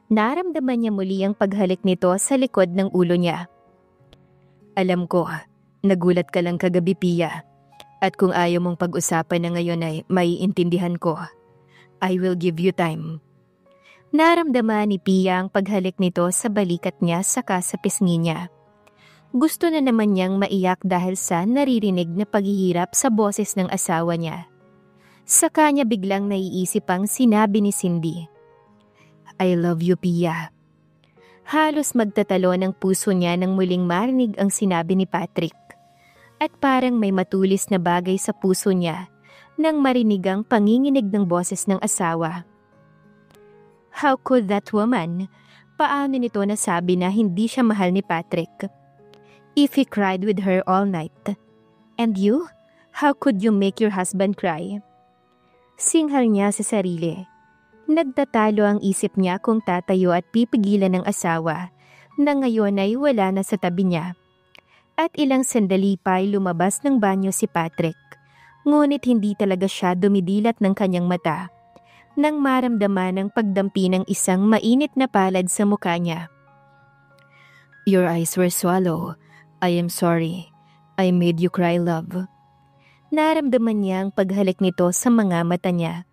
Naramdaman niya muli ang paghalik nito sa likod ng ulo niya. Alam ko, nagulat ka lang kagabi, Pia. At kung ayaw mong pag-usapan na ngayon ay maiintindihan ko. I will give you time. Naramdaman ni Pia ang paghalik nito sa balikat niya saka sa pisngi niya. Gusto na naman niyang maiyak dahil sa naririnig na paghihirap sa boses ng asawa niya. Saka niya biglang naiisip ang sinabi ni Cindy. I love you, Pia. Halos magtatalo ng puso niya nang muling marinig ang sinabi ni Patrick. At parang may matulis na bagay sa puso niya nang marinig ang panginginig ng boses ng asawa. How could that woman? Paano nito nasabi na hindi siya mahal ni Patrick? If he cried with her all night. And you? How could you make your husband cry? Singhal niya sa sarili. Nagtatalo ang isip niya kung tatayo at pipigilan ng asawa na ngayon ay wala na sa tabi niya. At ilang sandali pa ay lumabas ng banyo si Patrick. Ngunit hindi talaga siya dumidilat ng kanyang mata nang maramdaman ang pagdampi ng isang mainit na palad sa mukha niya. Your eyes were swallow. I am sorry. I made you cry, love. Naramdaman niya ang paghalik nito sa mga mata niya.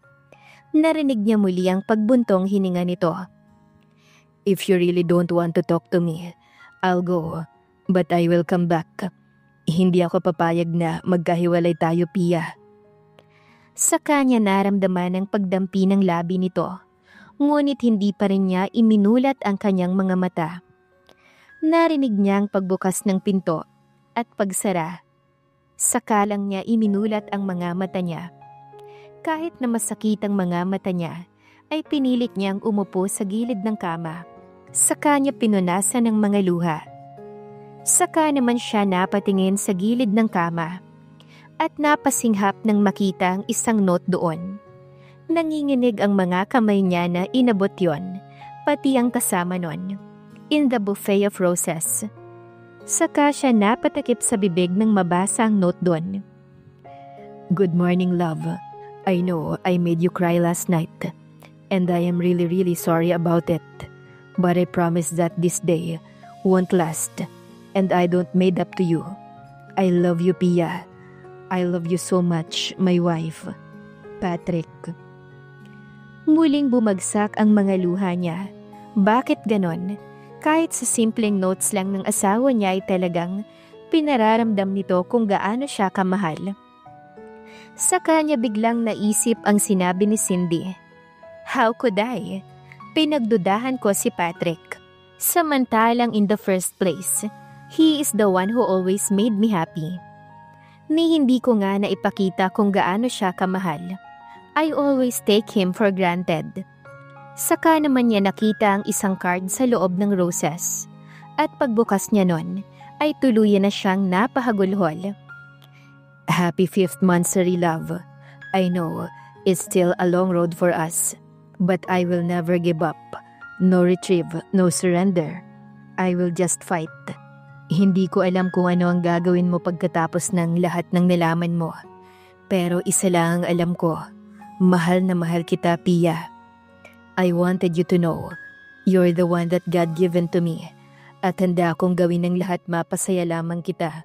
Narinig niya muli ang pagbuntong hininga nito. If you really don't want to talk to me, I'll go. But I will come back. Hindi ako papayag na magkahiwalay tayo, Pia. Sa kanya naramdaman ang pagdampi ng labi nito. Ngunit hindi pa rin niya iminulat ang kanyang mga mata. Narinig niya ang pagbukas ng pinto at pagsara. Saka lang niya iminulat ang mga mata niya. Kahit na masakit ang mga mata niya, ay pinilit niyang umupo sa gilid ng kama. Saka niya pinunasan ng mga luha. Saka naman siya napatingin sa gilid ng kama at napasinghap nang makita ang isang note doon. Nanginginig ang mga kamay niya na inabot yon, pati ang kasama nun. In the buffet of roses. Saka siya napatakip sa bibig nang mabasa ang note doon. Good morning, love. I know I made you cry last night, and I am really sorry about it. But I promise that this day won't last, and I don't made up to you. I love you, Pia. I love you so much, my wife. Patrick. Muling bumagsak ang mga luha niya. Bakit ganon? Kahit sa simpleng notes lang ng asawa niya ay talagang pinararamdam nito kung gaano siya kamahal. Sa kanya biglang naisip ang sinabi ni Cindy. How could I? Pinagdudahan ko si Patrick. Samantalang in the first place, he is the one who always made me happy. Ni hindi ko nga naipakita kung gaano siya kamahal. I always take him for granted. Saka naman niya nakita ang isang card sa loob ng roses. At pagbukas niya nun, ay tuluyan na siyang napahagulhol. Happy 5th monthsary, love. I know, it's still a long road for us. But I will never give up. No retrieve, no surrender. I will just fight. Hindi ko alam kung ano ang gagawin mo pagkatapos ng lahat ng nalaman mo. Pero isa lang ang alam ko. Mahal na mahal kita, Pia. I wanted you to know. You're the one that God given to me. At handa akong gawin ng lahat mapasaya lamang kita.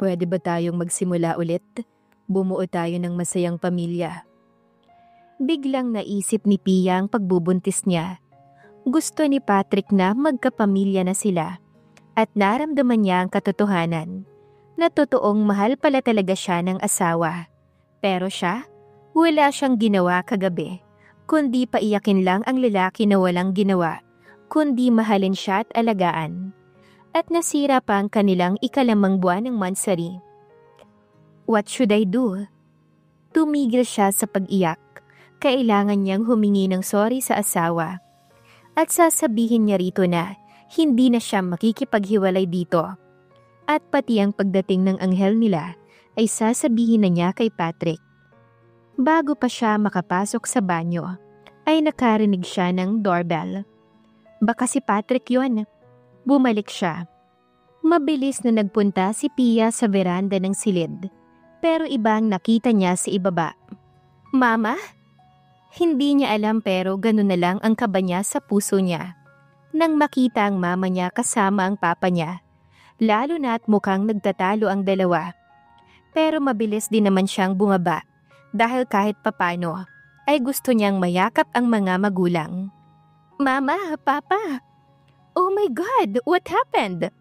Pwede ba tayong magsimula ulit? Bumuo tayo ng masayang pamilya. Biglang naisip ni Pia ang pagbubuntis niya. Gusto ni Patrick na magkapamilya na sila. At naramdaman niya ang katotohanan na totoong mahal pala talaga siya ng asawa. Pero siya, wala siyang ginawa kagabi, kundi paiyakin lang ang lalaki na walang ginawa, kundi mahalin siya at alagaan. At nasira pa ang kanilang ikalimang buwan ng monthsary. What should I do? Tumigil siya sa pag-iyak. Kailangan niyang humingi ng sorry sa asawa. At sasabihin niya rito na hindi na siya makikipaghiwalay dito. At pati ang pagdating ng anghel nila ay sasabihin na niya kay Patrick. Bago pa siya makapasok sa banyo, ay nakarinig siya ng doorbell. Baka si Patrick yun. Bumalik siya. Mabilis na nagpunta si Pia sa veranda ng silid. Pero ibang nakita niya sa ibaba. Mama? Hindi niya alam pero ganun na lang ang kaba niya sa puso niya. Nang makita ang mama niya kasama ang papa niya, lalo na at mukhang nagtatalo ang dalawa. Pero mabilis din naman siyang bumaba dahil kahit papano ay gusto niyang mayakap ang mga magulang. Mama, Papa! Oh my God! What happened?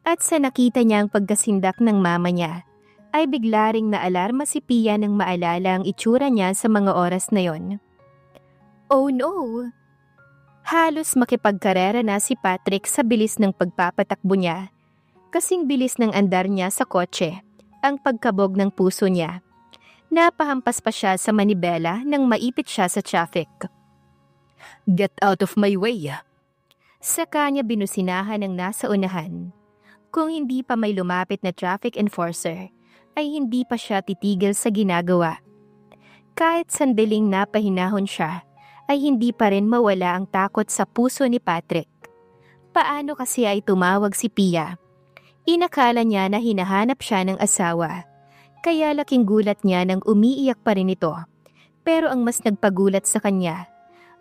At sa nakita niya ang pagkasindak ng mama niya, ay bigla ring naalarma si Pia nang maalala ang itsura niya sa mga oras na yon. Oh no! Halos makipagkarera na si Patrick sa bilis ng pagpapatakbo niya. Kasing bilis ng andar niya sa kotse, ang pagkabog ng puso niya. Napahampas pa siya sa manibela nang maipit siya sa traffic. Get out of my way! Sa kanya binusinahan ng nasa unahan. Kung hindi pa may lumapit na traffic enforcer, ay hindi pa siya titigil sa ginagawa. Kahit sandaling napahinahon siya, ay hindi pa rin mawala ang takot sa puso ni Patrick. Paano kasi ay tumawag si Pia? Inakala niya na hinahanap siya ng asawa, kaya laking gulat niya nang umiiyak pa rin ito. Pero ang mas nagpagulat sa kanya,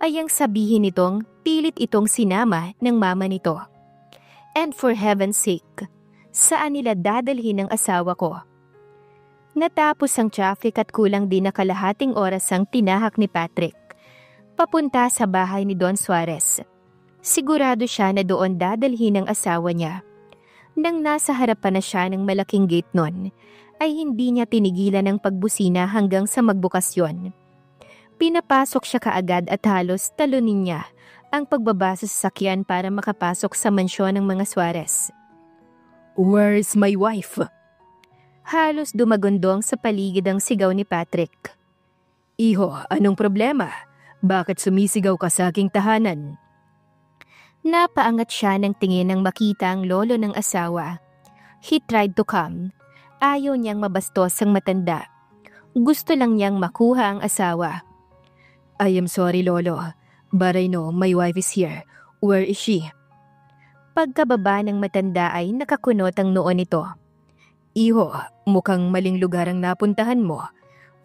ay ang sabihin nitong pilit itong sinama ng mama nito. And for heaven's sake, saan nila dadalhin ang asawa ko? Natapos ang traffic at kulang din na kalahating oras ang tinahak ni Patrick papunta sa bahay ni Don Suarez. Sigurado siya na doon dadalhin ang asawa niya. Nang nasa harapan na siya ng malaking gate nun, ay hindi niya tinigilan ang pagbusina hanggang sa magbukas yon. Pinapasok siya kaagad at halos talunin niya ang pagbaba sa sasakyan para makapasok sa mansyon ng mga Suarez. Where is my wife? Halos dumagundong sa paligid ang sigaw ni Patrick. Iho, anong problema? Bakit sumisigaw ka sa aking tahanan? Napaangat siya ng tingin nang makita ang lolo ng asawa. He tried to come. Ayaw niyang mabastos ang matanda. Gusto lang niyang makuha ang asawa. I am sorry, Lolo, but I know my wife is here. Where is she? Pagkababa ng matanda ay nakakunot ang noo nito. Iho, mukhang maling lugar ang napuntahan mo.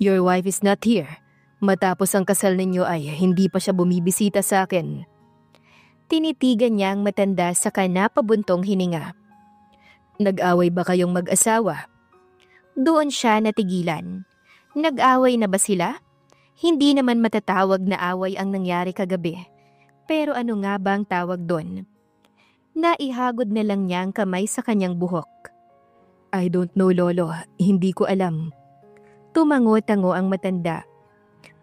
Your wife is not here. Matapos ang kasal ninyo ay hindi pa siya bumibisita sa akin. Tinitigan niya ang matanda sa kanapabuntong hininga. Nag-away ba kayong mag-asawa? Doon siya natigilan. Nag-away na ba sila? Hindi naman matatawag na away ang nangyari kagabi. Pero ano nga ba ang tawag doon? Naihagod na lang niya ang kamay sa kanyang buhok. I don't know, Lolo. Hindi ko alam. Tumango-tango ang matanda.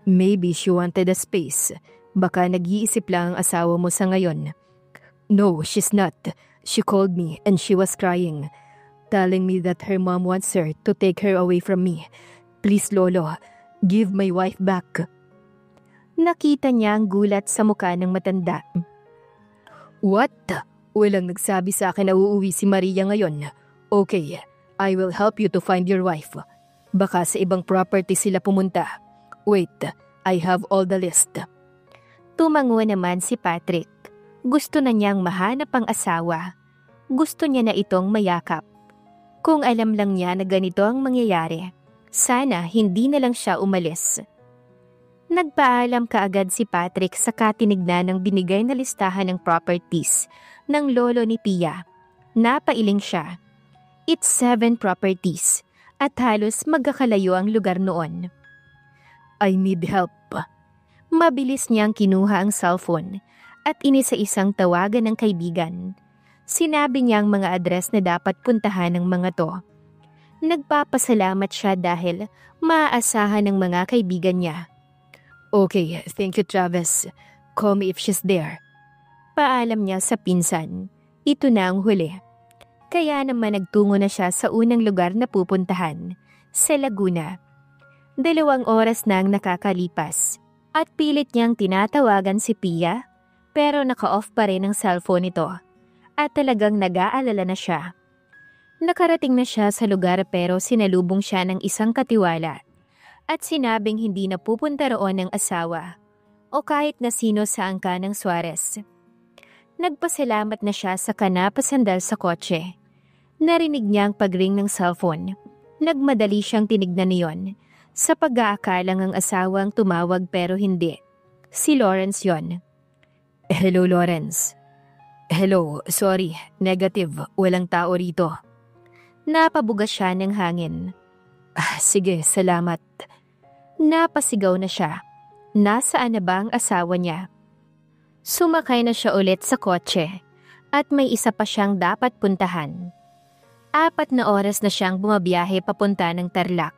Maybe she wanted a space. Baka nag-iisip lang ang asawa mo sa ngayon. No, she's not. She called me and she was crying, telling me that her mom wants her to take her away from me. Please, Lolo, give my wife back. Nakita niya ang gulat sa mukha ng matanda. What? Walang nagsabi sa akin na uuwi si Maria ngayon. Okay, I will help you to find your wife. Baka sa ibang property sila pumunta. Wait, I have all the list. Tumango naman si Patrick. Gusto na niyang mahanap ang asawa. Gusto niya na itong mayakap. Kung alam lang niya na ganito ang mangyayari, sana hindi na lang siya umalis. Nagpaalam kaagad si Patrick sa katinignan ng binigay na listahan ng properties ng lolo ni Pia. Napailing siya. It's 7 properties at halos magkakalayo ang lugar noon. I need help. Mabilis niyang kinuha ang cellphone at inisa-isang tawagan ng kaibigan. Sinabi niya ang mga address na dapat puntahan ng mga to. Nagpapasalamat siya dahil maaasahan ng mga kaibigan niya. Okay, thank you, Travis. Call me if she's there. Paalam niya sa pinsan. Ito na ang huli. Kaya naman nagtungo na siya sa unang lugar na pupuntahan, sa Laguna. 2 oras na ang nakakalipas at pilit niyang tinatawagan si Pia pero naka-off pa rin ang cellphone nito at talagang nag-aalala na siya. Nakarating na siya sa lugar pero sinalubong siya ng isang katiwala at sinabing hindi na pupunta roon ng asawa o kahit na sino sa angka ng Suarez. Nagpasalamat na siya sa kanapasandal sa kotse. Narinig niya ang pagring ng cellphone. Nagmadali siyang tinignan niyon. Sa pag-aakalang ang asawang tumawag pero hindi. Si Lawrence yon. Hello, Lawrence. Hello, sorry, negative, walang tao rito. Napabuga siya ng hangin. Sige, salamat. Napasigaw na siya. Nasaan na ba ang asawa niya? Sumakay na siya ulit sa kotse at may isa pa siyang dapat puntahan. 4 na oras na siyang bumabiyahe papunta ng Tarlac.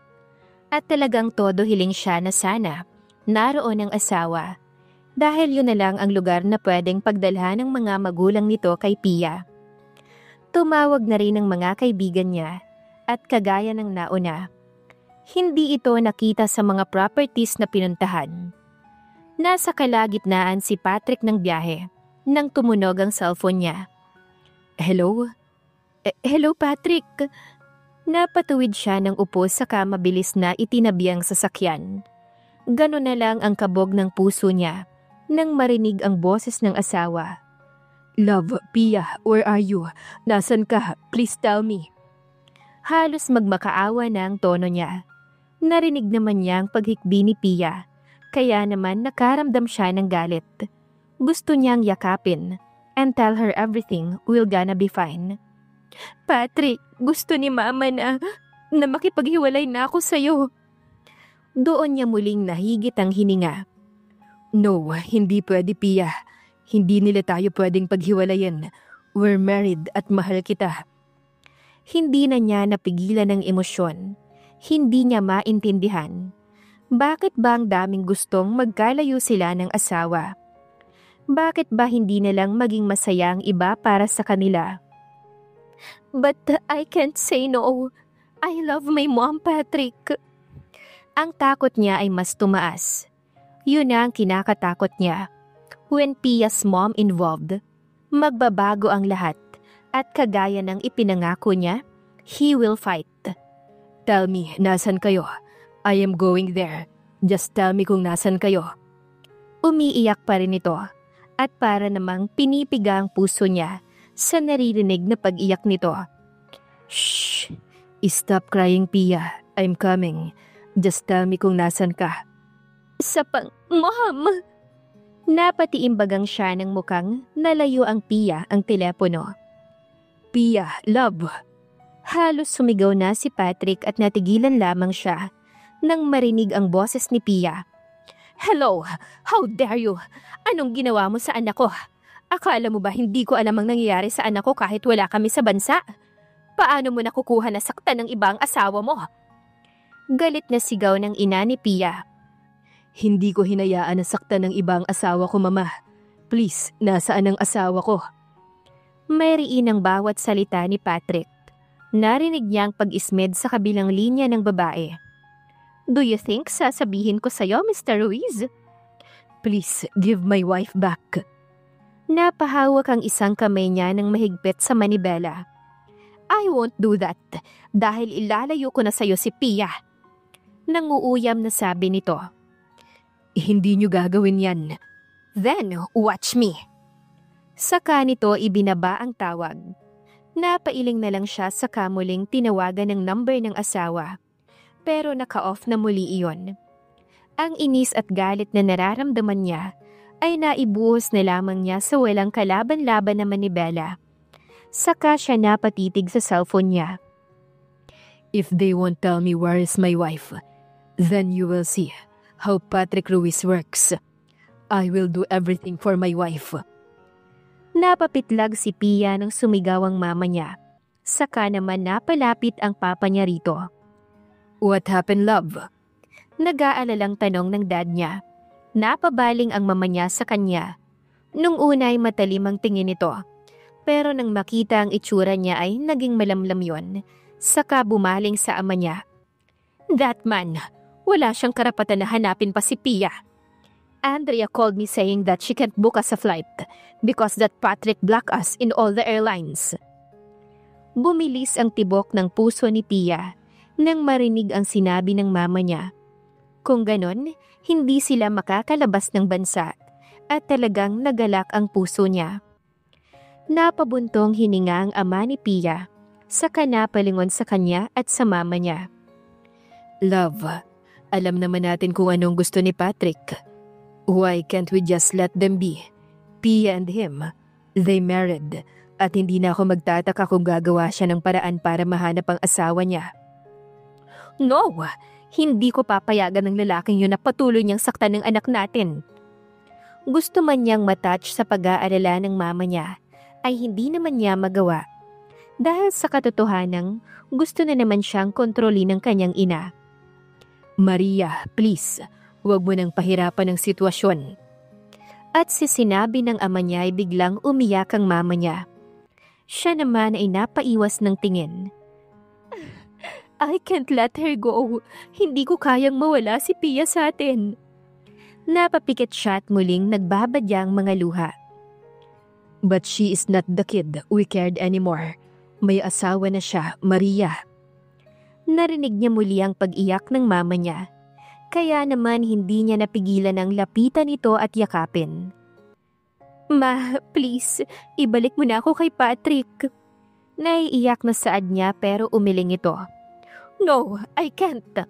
At talagang todo hiling siya na sana naroon ang asawa dahil yun na lang ang lugar na pwedeng pagdalhan ng mga magulang nito kay Pia. Tumawag na rin ng mga kaibigan niya at kagaya ng nauna, hindi ito nakita sa mga properties na pinuntahan. Nasa kalagitnaan si Patrick ng biyahe nang tumunog ang cellphone niya. Hello? Hello, Patrick. Napatuwid siya ng upo saka mabilis na itinabi ang sasakyan. Ganon na lang ang kabog ng puso niya nang marinig ang boses ng asawa. Love, Pia, where are you? Nasaan ka? Please tell me. Halos magmakaawa na ang tono niya. Narinig naman niya ang paghikbi ni Pia, kaya naman nakaramdam siya ng galit. Gusto niyang yakapin and tell her everything will gonna be fine. Patrick, gusto ni Mama na makipaghiwalay na ako sa'yo. Doon niya muling nahigit ang hininga. No, hindi pwede, Pia. Hindi nila tayo pwedeng paghiwalayin. We're married at mahal kita. Hindi na niya napigilan ng emosyon. Hindi niya maintindihan. Bakit ba ang daming gustong magkalayo sila ng asawa? Bakit ba hindi na lang maging masaya ang iba para sa kanila? But I can't say no. I love my mom, Patrick. Ang takot niya ay mas tumaas. Yun ang kinakatakot niya. When Pia's mom involved, magbabago ang lahat at kagaya ng ipinangako niya, he will fight. Tell me, nasan kayo? I am going there. Just tell me kung nasan kayo. Umiiyak pa rin ito at para namang pinipiga ang puso niya sa naririnig na pag-iyak nito. Shh! Stop crying, Pia. I'm coming. Just tell me kung nasan ka. Mom! Napatiimbagang siya ng mukhang nalayo ang Pia ang telepono. Pia, love! Halos sumigaw na si Patrick at natigilan lamang siya nang marinig ang boses ni Pia. Hello! How dare you? Anong ginawa mo sa anak ko? Akala mo ba hindi ko alam ang nangyayari sa anak ko kahit wala kami sa bansa? Paano mo nakukuha na saktan ng ibang asawa mo? Galit na sigaw ng ina ni Pia. Hindi ko hinayaan na saktan ng ibang asawa ko, Mama. Please, nasaan ang asawa ko? Mayroon ang bawat salita ni Patrick. Narinig niya ang pag-ismed sa kabilang linya ng babae. Do you think sasabihin ko sa'yo, Mr. Ruiz? Please, give my wife back. Napahawak ang isang kamay niya ng mahigpit sa manibela. I won't do that dahil ilalayo ko na sa'yo si Pia. Nanguuyam na sabi nito. Hindi niyo gagawin yan. Then, watch me. Saka nito ibinaba ang tawag. Napailing na lang siya sa muling tinawagan ng number ng asawa. Pero naka-off na muli iyon. Ang inis at galit na nararamdaman niya ay naibuhos na lamang niya sa walang kalaban-laban na manibela. Saka siya napatitig sa cellphone niya. If they won't tell me where is my wife, then you will see how Patrick Ruiz works. I will do everything for my wife. Napapitlag si Pia nang sumigaw ang mama niya. Saka naman napalapit ang papa niya rito. What happened, love? Nag-aalalang tanong ng dad niya. Napabaling ang mama niya sa kanya. Nung una ay matalim ang tingin nito. Pero nang makita ang itsura niya ay naging malamlam yon. Saka bumaling sa ama niya. That man, wala siyang karapatan na hanapin pa si Pia. Andrea called me saying that she can't book us a flight because that Patrick blocked us in all the airlines. Bumilis ang tibok ng puso ni Pia nang marinig ang sinabi ng mama niya. Kung ganon, hindi sila makakalabas ng bansa at talagang nagalak ang puso niya. Napabuntong hininga ang ama ni Pia, saka napalingon sa kanya at sa mama niya. Love, Alam naman natin kung anong gusto ni Patrick. Why can't we just let them be? Pia and him, they married. At hindi na ako magtataka kung gagawa siya ng paraan para mahanap ang asawa niya. No! Hindi ko papayagan ng lalaking yun na patuloy niyang saktan ng anak natin. Gusto man niyang matouch sa pag-aalala ng mama niya, ay hindi naman niya magawa. Dahil sa katotohanang gusto na naman siyang kontrolin ng kanyang ina. Maria, please, huwag mo nang pahirapan ang sitwasyon. At si sinabi ng ama niya ay biglang umiyak ang mama niya. Siya naman ay napaiwas ng tingin. I can't let her go. Hindi ko kayang mawala si Pia sa atin. Napapikit siya at muling nagbabadyang mga luha. But she is not the kid we cared anymore. May asawa na siya, Maria. Narinig niya muli ang pag-iyak ng mama niya. Kaya naman hindi niya napigilan ang lapitan ito at yakapin. Ma, please, ibalik mo na ako kay Patrick. Naiiyak na saad niya pero umiling ito. No, I can't.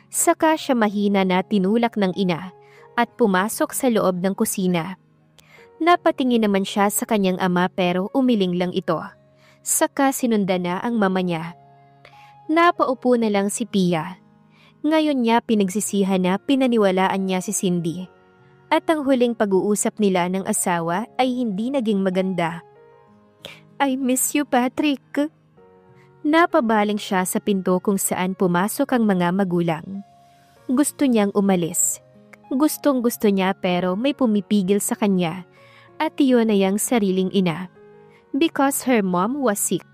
Saka siya mahina na tinulak ng ina at pumasok sa loob ng kusina. Napatingin naman siya sa kanyang ama pero umiling lang ito. Saka sinundan na ang mama niya. Napaupo na lang si Pia. Ngayon niya pinagsisihan na pinaniwalaan niya si Cindy. At ang huling pag-uusap nila ng asawa ay hindi naging maganda. I miss you, Patrick. Napabaling siya sa pinto kung saan pumasok ang mga magulang. Gusto niyang umalis. Gustong-gusto niya pero may pumipigil sa kanya. At iyon ay ang sariling ina. Because her mom was sick.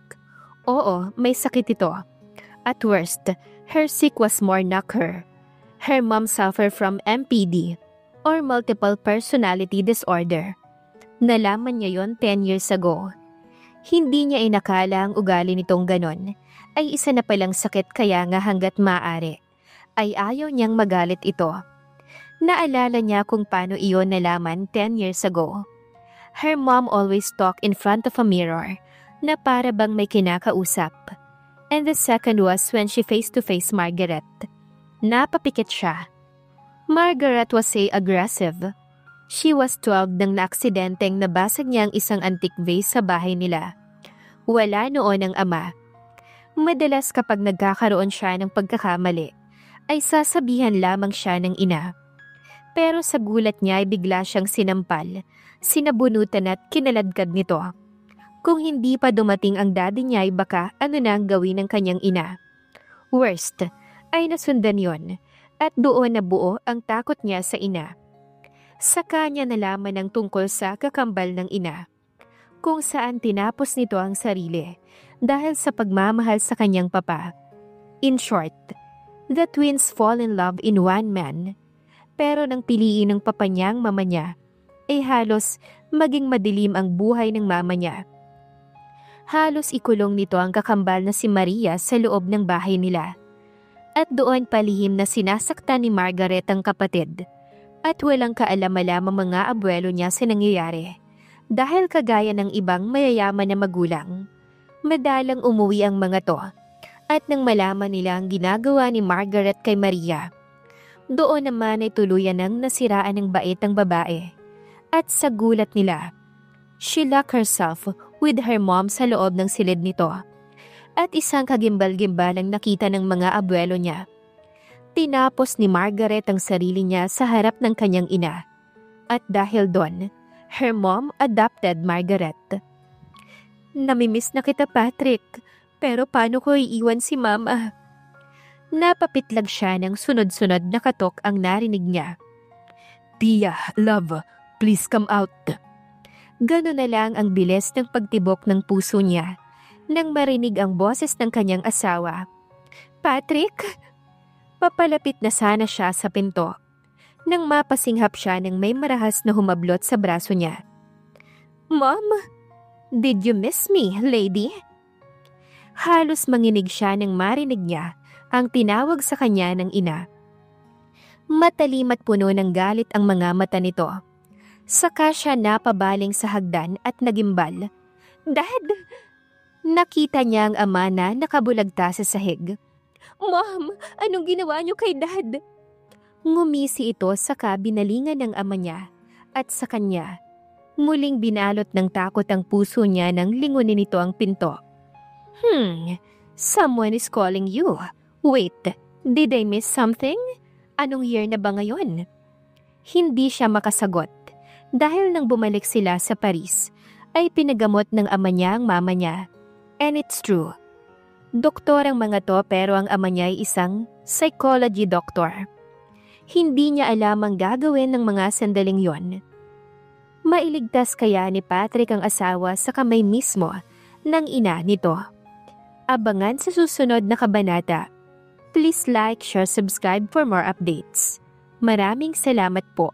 Oo, may sakit ito. At worst, her sick was more knock her. Her mom suffered from MPD or multiple personality disorder. Nalaman niya yon 10 years ago. Hindi niya inakala ang ugali nitong ganon ay isa na palang sakit kaya nga hanggat maaari ay ayaw niyang magalit ito. Naalala niya kung paano iyon nalaman 10 years ago. Her mom always talked in front of a mirror na para bang may kinakausap. And the second was when she face-to-face Margaret. Napapikit siya. Margaret was aggressive. She was 12 nang naaksidenteng nabasag niya ang isang antique vase sa bahay nila. Wala noon ang ama. Madalas kapag nagkakaroon siya ng pagkakamali, ay sasabihan lamang siya ng ina. Pero sa gulat niya ay bigla siyang sinampal, sinabunutan at kinaladkad nito. Kung hindi pa dumating ang daddy niya ay baka ano na ang gawin ng kanyang ina. Worst, ay nasundan yon at doon nabuo ang takot niya sa ina. Sa kanya nalaman ang tungkol sa kakambal ng ina, kung saan tinapos nito ang sarili dahil sa pagmamahal sa kanyang papa. In short, the twins fall in love in one man, pero nang piliin ng papa niyang mama niya, ay halos maging madilim ang buhay ng mama niya. Halos ikulong nito ang kakambal na si Maria sa loob ng bahay nila. At doon palihim na sinasaktan ni Margaret ang kapatid. At walang kaalam-alam ang mga abuelo niya sa nangyayari. Dahil kagaya ng ibang mayayaman na magulang, madalang umuwi ang mga to. At nang malaman nila ang ginagawa ni Margaret kay Maria, doon naman ay tuluyan ng nasiraan ng bait ang babae. At sa gulat nila, she locked herself with her mom sa loob ng silid nito. At isang kagimbal-gimbal ang nakita ng mga abuelo niya. Tinapos ni Margaret ang sarili niya sa harap ng kanyang ina. At dahil doon, her mom adopted Margaret. Namimiss na kita, Patrick, pero paano ko iiwan si mama? Napapitlag siya ng sunod-sunod na katok ang narinig niya. Pia, love, please come out. Gano'n na lang ang bilis ng pagtibok ng puso niya nang marinig ang boses ng kanyang asawa. Patrick? Papalapit na sana siya sa pinto nang mapasinghap siya ng may marahas na humablot sa braso niya. Mom, did you miss me, lady? Halos manginig siya nang marinig niya ang tinawag sa kanya ng ina. Matalim at puno ng galit ang mga mata nito. Saka siya napabaling sa hagdan at nagimbal. Dad! Nakita niya ang ama na nakabulagta sa sahig. Mom, anong ginawa niyo kay Dad? Ngumisi ito saka binalingan ng ama niya at sa kanya. Muling binalot ng takot ang puso niya nang lingunin nito ang pinto. Someone is calling you. Wait, did I miss something? Anong year na ba ngayon? Hindi siya makasagot dahil nang bumalik sila sa Paris ay pinagamot ng ama niya ang mama niya. And it's true. Doktor ang mga to pero ang ama niya ay isang psychology doctor. Hindi niya alam ang gagawin ng mga sandaling yon. Mailigtas kaya ni Patrick ang asawa sa kamay mismo ng ina nito? Abangan sa susunod na kabanata. Please like, share, subscribe for more updates. Maraming salamat po.